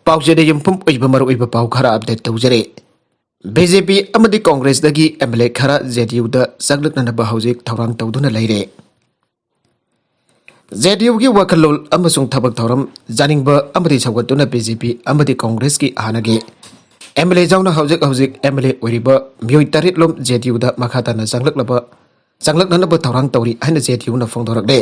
पाउजेदे युमफुम ओइबा मरुइबा पाउ खरा update तौजरे BJP अमदी Congress दगी MLA खरा जेडीयू दा सगलकनबा हौजिक थौरांग तौदुना लेरे जेडीयू की वखलोल अमसुंग थबक थौरम जानिंगबा अमदी सौगतुना बीजेपी अमदी कांग्रेस की हानगे एमएलए जाउना हौजिक हौजिक एमएलए ओइरिबा मियोइ तरित लोम जेडीयू दा मखाताना संगलकनबा थौरांग तौरी हाइना जेडीयू ना फोंदोरकले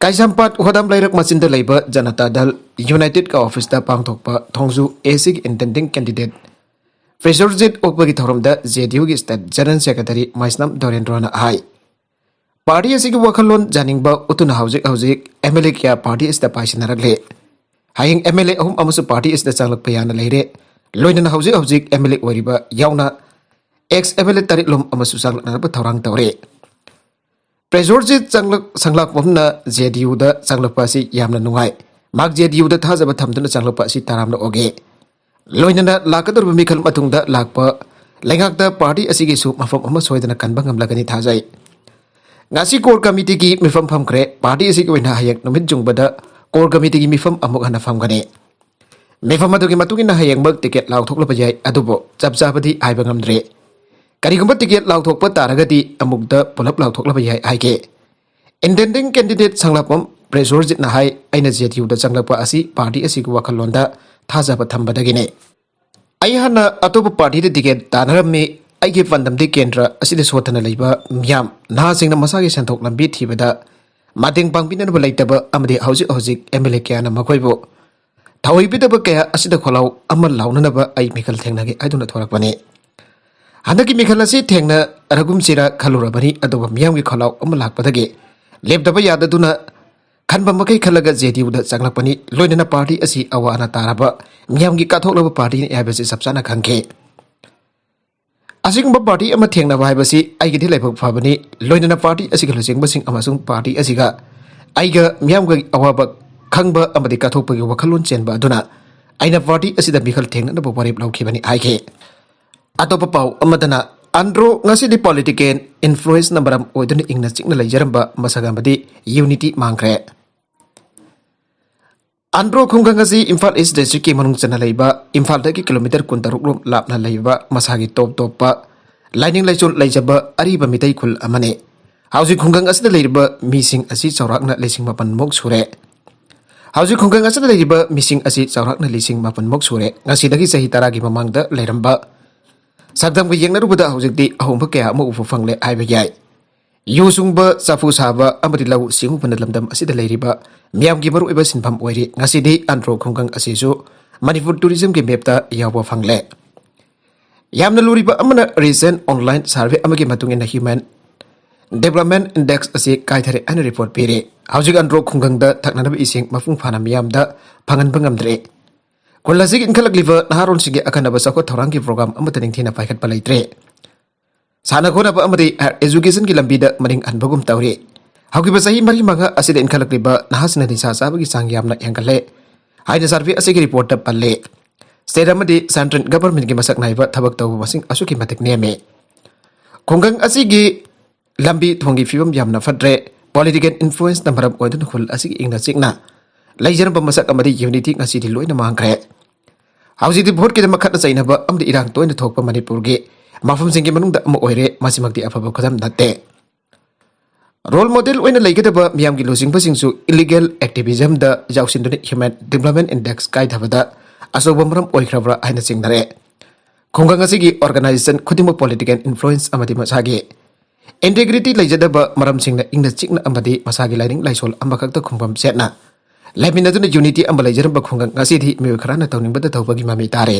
काइसामपाट होदाम लाइरक मचिंदा लेबा जनता दल यूनाइटेड का ऑफिस दा पांगथोकपा थोंजु एसी इंटेंडिंग कैंडिडेट फ्रेजरजित ओकबगी थौरमदा जेडीयू की स्टेट जनरल सेक्रेटरी माइसनम दोरेंद्रना हाई पार्टी असिगी वखलोन जानिंगबा उतुना हौजिक एमएलए क्या पार्टी इस पाइसनरगले हाइंग एमएलए अहुम अमसु पार्टी इस चांगलक याना लेरे लोइनना हौजिक एमएलए ओरिबा याउना एक्स एमएलए तरिलोम अमसु चांगलकनबा थौरांग तौरे प्रेजोरजित संगलाक वमना जेडीयू दा चांगलकपासी यामना नुंगाई माग जेडीयू दा थाजबा थमदुना चांगलकपासी तारामना ओगे लोइनना लाकदुरबा मिखल मतुंगदा लाकपा लेंगाकदा पार्टी असिगी सु मफम अमा सोयदना कनबा ngamlagani थाजाई ngasi कोर कमिटी की मिफम फमख्रे पार्टी असिगी ओइना हायक नुमित जुंगबदा कोर कमिटी की मिफम अमुक हना फमगने मिफम अदुगी मतुगिना हायंगमक टिकेट लाउथोकलबा याय अदुबो चपचाबदी आइबा ngamdre करिगुंबा टिकेट लाउथोकपा तारगदी अमुकदा पुलप लाउथोकलबा याय हाइके इंटेंडिंग कैंडिडेट संगलापम प्रेजोरजित ना हाय आइना जेडीयू दा संगलापा असि पार्टी असिगी वखलोंदा थाजाबा थंबदगिने अयहना अतोप पार्टी दे टिकेट तानरमे आइगे फंदमदि केंद्र असिदे सोथना लैबा मियाम नाहासिंगना मसागे संथोक लंबी थीबदा मातेंग पांगपिननबा लैतबा अमदि हौजिक एमएलए क्याना मखोइबो थावइबिदबा कया असिदा खोलाव अमल लाउननबा आई मिखल थेंनागे आइदुना थोरकपने हनकी मिखल असि थेंना रगुमसिरा खलुरबनी अदोबा मियामगी खोलाव अमल लाकपदगे लेबदबा याददुना खनबा मकै खलगा जेडीयू दा चंगलकपनी लोइनना पार्टी असि अवाना ताराबा मियामगी काथोकलबा पार्टी ने याबसे सबसाना खंगे असिगुंबा पार्टी अमा थेंना हाइबसी आइगिदि लाइफक फाबनी लोइनना पार्टी असिगा लुचिंगबसिंग अमासुंग पार्टी असिगा आइगा मियामगा अवाबा खंबा अमदि काथोकपगी वखलोन चेनबा अदुना आइना पार्टी असिदा मिखल थेंनबा वारेप लौखिबनी हाइके अतोपा पाउ अमदना आंध्रो ngasi political influence नंबरम ओइदुन इंगना चिकना लैजरंबा मसागामदि यूनिटी मांग्रे आंध्रो खुंगंग असि इम्फाल ईस्ट डिस्ट्रिक्ट की मनुंग चना लैबा इम्फाल दगी किलोमीटर 16 लापना लैबा मसागी टॉप लाइनिंग लाइचोल लैजबा अरिबा मितै खुल अमने हाउजी खुंगंग असि लैबा मीसिंग असि चौराकना लेसिंग मापन मोक सुरे हाउजी खुंगंग असि लैबा मीसिंग असि चौराकना लेसिंग मापन मोक सुरे ngasi दगी सही तारागी ममांगदा लैरंबा सागदम को येंगनरुबदा हौजिकदि अहोंबा कया अमु उफु फंगले हाइबा याय यूसुंगबा चाफु साबा अमदि लौ सिंगुबना लमदम असिदा लैरिबा मियामगी मरुइबा सिनफम ओइरि ngasiदि आंध्रो खुंगंग असिसु मणिपुर टूरिज्म के मेपता यावबा फंगले यामना लुरिबा अमना रिसेंट ऑनलाइन सर्वे अमगी मतुंगिना ह्यूमन डेवलपमेंट इंडेक्स असि काइथरे अन रिपोर्ट पिरे हौजिक आंध्रो खुंगंगदा थकनानबा इसिंग मफुंग फाना मियामदा फंगनबा ngamdre कोल्लासिग इनखलकलिबा नहारोनसिगे अखनबा सखो थौरांगी प्रोग्राम अमतनिंग थेना पाइखतपा लैत्रे साना खोनबा अमदि एजुकेशन की लंबीदा मनिंग अनबगुम तौरे हौगिबा सही मरी मगा असिदा इनखलकलिबा नहासना निसा चाबगी चांग यामना हेंगले हाइना सर्वे असिगी रिपोर्ट ता पल्ले स्टेट अमदि सेंट्रल गवर्नमेंट की मसक नाइबा थबक तौबा मसिंग असुकी मतिक नेमे खुंगंग असिगी लंबी थोंगी फिबम यामना फद्रे पॉलिटिकल इन्फ्लुएंस नंबरम ओइदुन खुल असिगी इंगना चिकना लैजरबा मसक अमदि यूनिटी ngasiदि लोइना मांगरे हौजिदि भोट के मखत चाइनबा अमदि इरांग तोइन थोकपा मणिपुर के मफम सिंगे मनुंगदा अम ओइरे मासिमक्ति अफबा खदम नते रोल मॉडल ओइना लैगदबा मियामगी लुसिंगबसिंगसु इलीगल एक्टिविज्म दा जाउसिनदुनि ह्यूमन डेवलपमेंट इंडेक्स काइथबदा असोबा मरम ओइख्रबरा हाइना चिंगनरे खुंगंग असिगी ऑर्गेनाइजेशन खुदिमो पॉलिटिकल इन्फ्लुएंस अमदि मसागे इंटीग्रिटी लैजदबा मरम सिंगना इंगना चिकना अमदि मसागे लाइरिंग लाइसोल अमखक्ता खुंबम सेटना लेमिनदुना यूनिटी अम्ब लैजरबा खुंगंग ngasiदि मिउ खराना तौनिंगबदा तौबगी मामी तारे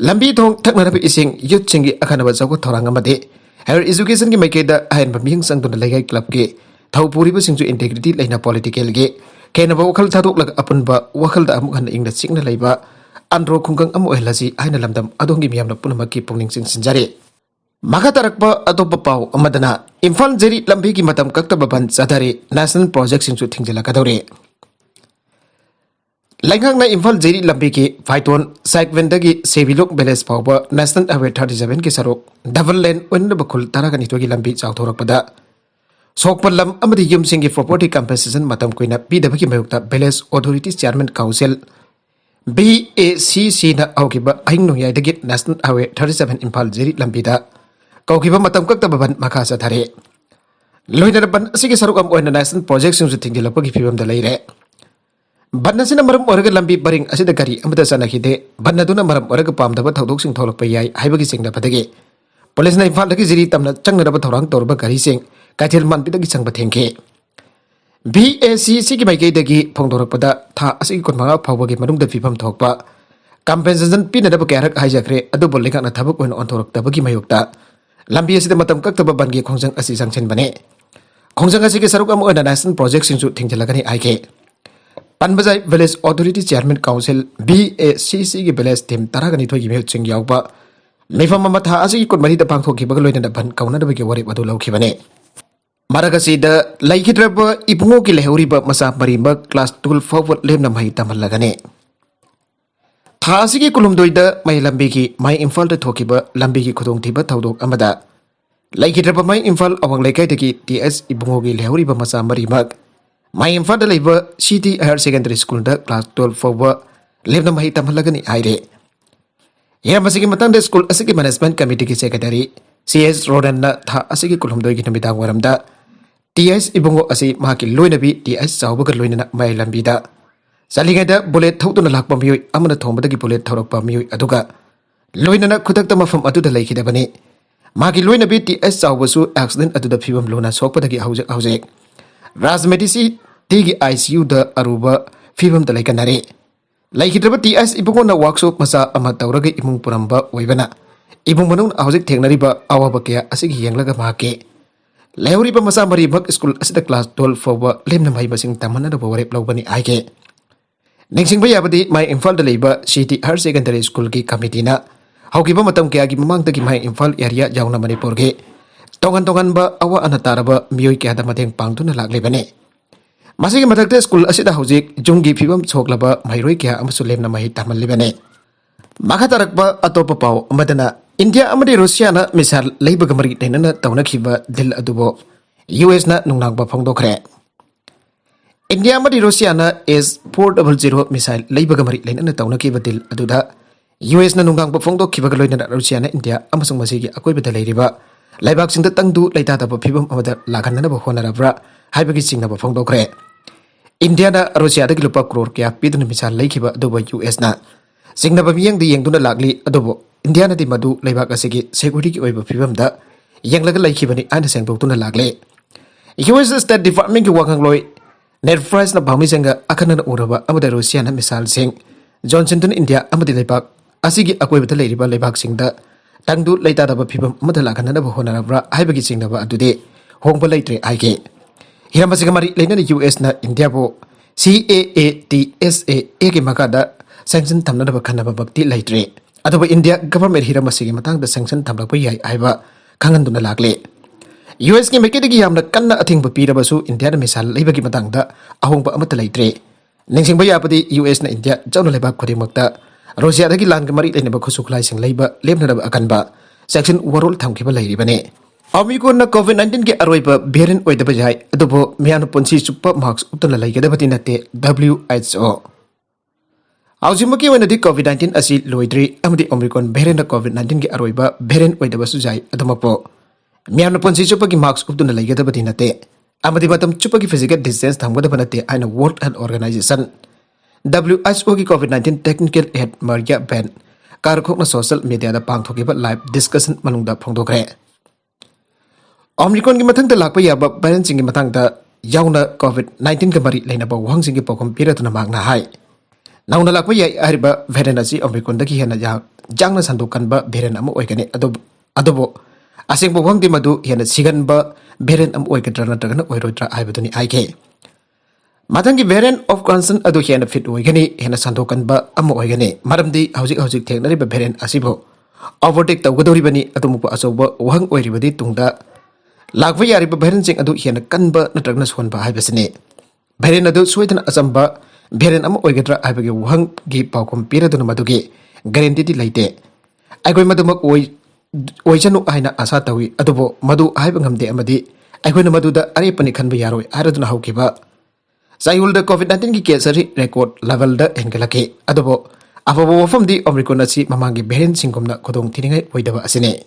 लंबी थोंग थकनरब इसिंग यूथ सिंगी अखनबा चौको थौरांग अमदि हायर एजुकेशन की माइकेदा हायनबा मिहिंग संगदुना लैगाई क्लब के थौपुरिबा सिंगजु इंटीग्रिटी लैना पॉलिटिकल के केनबा वखल थादोकलग अपुनबा वखलदा अमुक हन इंगना चिकना लैबा आंध्रो खुंगंग अम ओइहलासी हायना लमदम अदोंगी मियामना पुनमकी पुंगनिंग सिंजरे मखा तरकपा अतोपा पाउ अमदना इम्फाल जेरी लंबी की मतम कक्तबा बन चदरे नेशनल प्रोजेक्ट सिंगजु थिंगजलकदौरे लैंगांगना इम्फाल जेरी लंबी की फाइटोन साइकवेंदगी सेविलोक बेलेस फाउबा नेशनल हाईवे 37 की सरोक डबल लेन ओइनबा खुल तारागनितोगी लंबी चाउथोरकपदा सोकपलम अमदि युमसिंगी प्रॉपर्टी कंपनसेशन मतम कोइना पीदबगी मयुक्ता बेलेस authority chairman council BACC na aukiba ahing nongyai National Highway 37 Imphal Jiri lambida kaukiba matam kaktaba ban makha sathare loina ban asigi saruk am oina national project sing thingilapagi phibam da leire banna sina maram oraga lambi baring asida gari amada sanakide banna duna maram oraga pamdaba thodok sing tholokpa yai haibagi singna padage police na Imphal dagi Jiri tamna changnaba thorang torba gari sing kaithel manbidagi changba thengke BACC की माइकई दगी फोंदोरपदा था असगी कुनमंगा फावबगी मनुंगदा फिफम थोकपा compensation पिनदब क्यारक हाइजखरे अदुबो लेखाना थबक ओइन ऑनथोरक्तबगी मायोक्ता लंबी असिदा मतम कक्तब बनगी खोंजंग असि संगछन बने खोंजंग असि के सरुक अम ओइन नेशनल प्रोजेक्ट सिंसु थिंगजलगनी आइके पनबजाई village authority chairman council BACC की विलेज टीम तरागनी थोगी मेउ चिंग यावबा मेफम मथा असगी कुनमरी द पांगथोकीबग लोइना बन काउनदबगी वरि बदु लौखिबने Maragasiда laikhidraba ibungo ki lehuriba masa marimba class 12 forward lemna mai tamallagane thasi ki kulumdoida mai lambi ki mai Imphal da thokiba lambi ki khudong thiba thaudok amada laikhidraba mai Imphal awang laikai dagi TS ibungo ki lehuriba masa marima mai Imphal da leiba City Higher Secondary School da class 12 forward lemna mai tamallagani aire yamasigi matang da school asigi management committee ki secretary CS Rodan na tha asigi kulumdoi ki namidang waramda TS ibungo asi mahaki loinabi TS chawbaga loinana mai lambida salingada bullet thawtuna lakpa miyoi amana thombadagi bullet thawrakpa miyoi aduga loinana khutakta mafam aduda laikhidabani mahaki loinabi TS chawbasu accident aduda phibam lona sokpadagi haujek Rajmedisi tigi ICU da aruba phibam da laikanare laikhidraba TS ibungo na workshop masa ama tawraga imung puramba oibana ibung manung haujek thengnariba awaba kya asigi yenglaga mahake Lehuriba masa maribak school asida class 12 forwa lemna mai basing tamana da baware plawbani aike ningsing baya badi mai Imphal da leiba City Higher Secondary School ki committee na haukiba matam kya gi mamang da gi mai Imphal area jauna manipur ge tongan ba awa anataraba miyoi kya da mateng pangtuna laglebane masigi mathakte school asida haujik jungi phibam choklaba mairoi kya amasu lemna mai tamallibane makatarakba atopa paw amadana India amadi Russia na misal leiba gamari denana tauna khiba dil adubo US na nungnangba phongdokre India amadi Russia na S400 misal leiba gamari lenana tauna khiba dil aduda US na nungnangba phongdokhiba loina Russia na India amasung masigi akoibada leiriba laibak singda tangdu leita da phibam amada laganna ba honarabra haibagi singna ba phongdokre India na Russia da kilupa crore kya piduna misal leikhiba aduba US na singna ba miyang di yengduna lagli adubo India na di madu laibak asigi security ki oiba phibam da yenglaga laikhibani ana sengdoktuna lagle US State Department ki wakang loi Ned Price na bhami senga akhana uraba amada Russia na misal sing Johnson India amadi laibak asigi akoibata leiriba laibak singda tangdu leita da phibam amada lakhana na honarabra haibagi singna ba adude hongba leitre aige hiramasiga mari leina US na India bo CAATSA ki makada sanction thamna da khana ba bakti leitre adoba India government hiramasigi matang da sanction thamlakpa yai aiba khanganduna lagle US ki mekidigi yamna kanna athing ba pirabasu India na misal leibagi matang da ahongba amata leitre ningsingba yapadi US na India jawna leba khodimakta Russia dagi lan ga mari leina ba khusuklai sing leiba lemna da akanba section warol thamkiba leiribane Amigo na COVID-19 ke aroiba variant oidaba jai adobo miano ponsi chupa marks utana laigada nate WHO Aujimaki wenadi COVID-19 asi loidri amadi Omicron variant na COVID-19 ki aroiba variant oidaba sujai adamapo miano ponsi chupa ki marks utana laigada nate amadi matam chupa ki physical distance thamgada nate aina World Health Organization WHO ki COVID-19 technical head Maria Ben karkhokna social media da pangthokiba live discussion manungda phongdokre Omicron ki mathang da lakpa yaba variant sing ki mathang da yauna COVID-19 ka mari leina ba wang sing ki pokom piratuna magna hai nauna lakpa yai ariba variant asi Omicron da ki hena jangna sandukan ba variant am oigane adobo asing bo wang di madu hena sigan ba variant am oigadra na tagana oirodra aibaduni aike mathang ki variant of concern adu hena fit oigani hena sandukan ba am oigane maramdi hojik theknari ba variant asibo overtake tawgadori bani atumu asoba wang oiribadi tungda Lagva yariba variant sing adu hena kanba natragna sonba haibasine variant adu suidana asamba variant am oigadra haibagi wang gi paukom piraduna madugi guarantee di laite aigoi madumak oijanu aina asa tawi adubo madu haiba ngamde amadi aigoi na maduda arepani khanba yaroi araduna haukiba Sayulda COVID-19 ki case record level da hengalaki adobo afabo wafam di Omicron asi mamangi variant singkomna kodong tiningai oidaba asine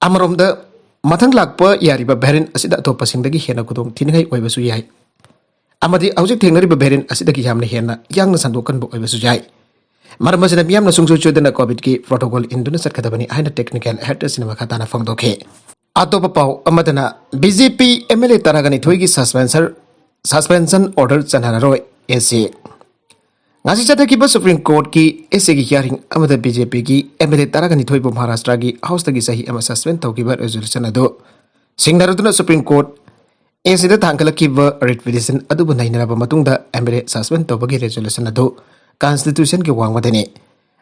amaromda mathang lakpa yariba variant asida to pasingdagi hena kodong tiningai oibasu yai amadi aujik thengnari ba variant asidagi yamna hena yangna sandokan bo oibasu yai Marmasina miyamna sungsu chodana COVID ki protocol induna satkadabani haina technical head cinema khatana fangdokhe atopa pau amadana BJP MLA taragani thoigi suspension order chanararoi AC ngasi chathaki ba Supreme Court ki AC ki hearing amada BJP ki MLA taragani thoibo Maharashtra ki house tagi sahi ama suspend tawkiba resolution ado singnaraduna Supreme Court AC da thangkalaki ba writ petition adubu nainaraba matungda MLA suspend tawbagi resolution ado Constitution ki wangmadani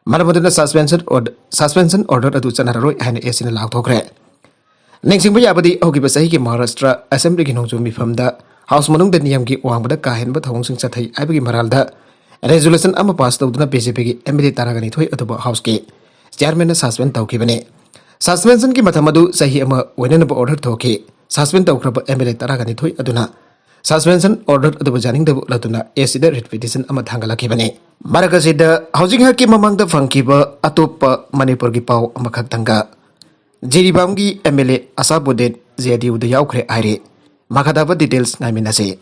maramaduna suspension order adu chanararoi haina AC na lagthokre Nengsing yabadi hogiba sahi ki Maharashtra Assembly ki nongju mifamda House manungda niyam ki wangbada kahenba thawngsing chathai aibagi maralda resolution ama pass tawduna BJP ki MLA taragani thoi atuba House ki chairman na suspend tawkibane suspension ki mathamadu sahi ama wenenaba order thoki suspend tawkraba MLA taragani thoi aduna suspension order adu janing dabu latuna AC da writ petition ama thangalakibane marakasida housing haki mamangda fangkiba atopa Manipur ki pau ama khaktanga Jiribamgi MLA Asabuddin JDU da yaukre aire makadaba details ngaiminase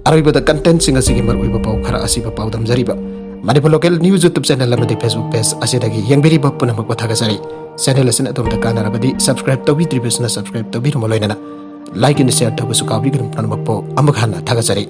aribada content singa sigi maruiba pau khara asiba pau damjariba Manipur local news YouTube channel amadi Facebook page asidagi yangbiriba punamak wathagasari channel asin atomda kanarabadi subscribe tobi tribusna subscribe tobi rumoloinana like and share tobi sukabi grum pranmakpo amakhana thagasari